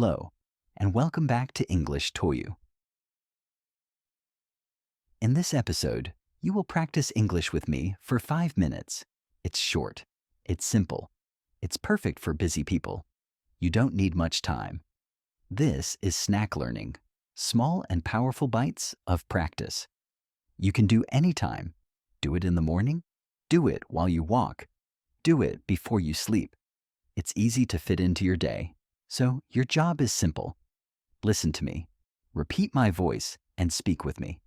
Hello, and welcome back to English Toyu. In this episode, you will practice English with me for 5 minutes. It's short, it's simple, it's perfect for busy people. You don't need much time. This is snack learning, small and powerful bites of practice. You can do anytime. Do it in the morning, do it while you walk, do it before you sleep. It's easy to fit into your day, so your job is simple. Listen to me, repeat my voice, and speak with me.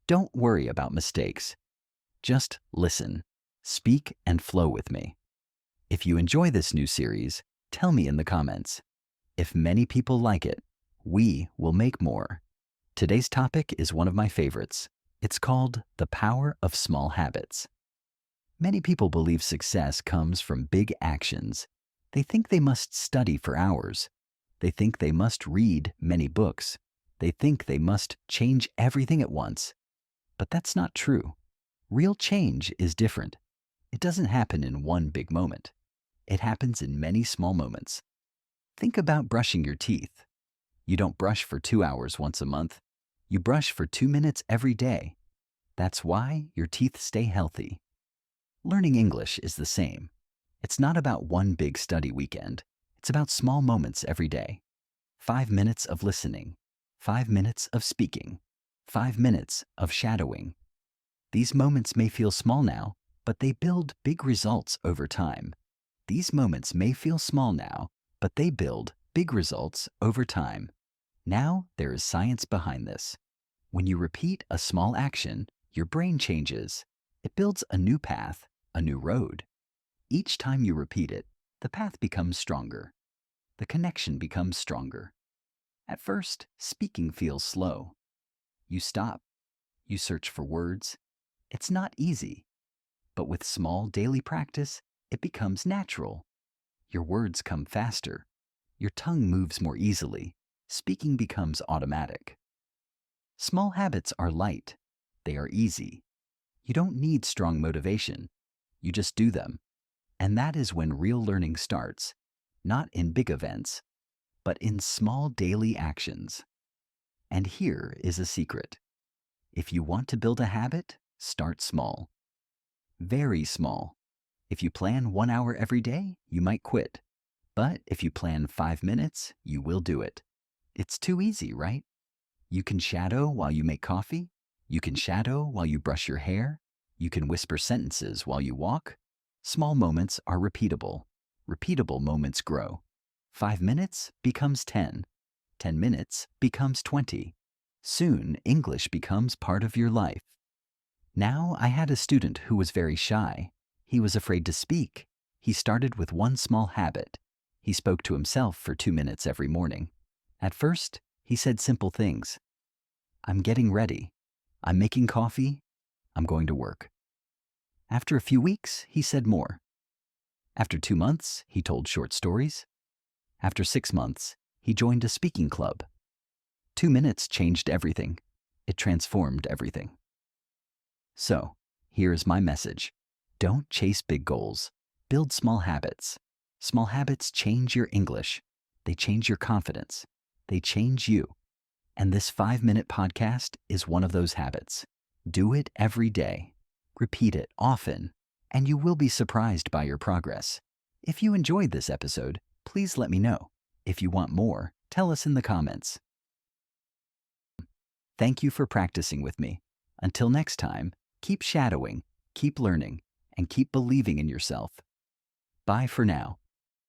Don't worry about mistakes. Just listen, speak, and flow with me. If you enjoy this new series, tell me in the comments. If many people like it, we will make more. Today's topic is one of my favorites. It's called the power of small habits. Many people believe success comes from big actions. They think they must study for hours. They think they must read many books. They think they must change everything at once. But that's not true. Real change is different. It doesn't happen in one big moment. It happens in many small moments. Think about brushing your teeth. You don't brush for 2 hours once a month. You brush for 2 minutes every day. That's why your teeth stay healthy. Learning English is the same. It's not about one big study weekend. It's about small moments every day. 5 minutes of listening, 5 minutes of speaking, 5 minutes of shadowing. These moments may feel small now, but they build big results over time. These moments may feel small now, but they build big results over time. Now there is science behind this. When you repeat a small action, your brain changes. It builds a new path, a new road. Each time you repeat it, the path becomes stronger. The connection becomes stronger. At first, speaking feels slow. You stop. You search for words. It's not easy. But with small daily practice, it becomes natural. Your words come faster. Your tongue moves more easily. Speaking becomes automatic. Small habits are light. They are easy. You don't need strong motivation. You just do them. And that is when real learning starts, not in big events, but in small daily actions. And here is a secret. If you want to build a habit, start small. Very small. If you plan 1 hour every day, you might quit. But if you plan 5 minutes, you will do it. It's too easy, right? You can shadow while you make coffee. You can shadow while you brush your hair. You can whisper sentences while you walk. Small moments are repeatable. Repeatable moments grow. 5 minutes becomes 10. 10 minutes becomes 20. Soon, English becomes part of your life. Now, I had a student who was very shy. He was afraid to speak. He started with one small habit. He spoke to himself for 2 minutes every morning. At first, he said simple things. I'm getting ready. I'm making coffee. I'm going to work. After a few weeks, he said more. After 2 months, he told short stories. After 6 months, he joined a speaking club. 2 minutes changed everything. It transformed everything. So, here is my message. Don't chase big goals. Build small habits. Small habits change your English. They change your confidence. They change you. And this 5-minute podcast is one of those habits. Do it every day. Repeat it often, and you will be surprised by your progress. If you enjoyed this episode, please let me know. If you want more, tell us in the comments. Thank you for practicing with me. Until next time, keep shadowing, keep learning, and keep believing in yourself. Bye for now.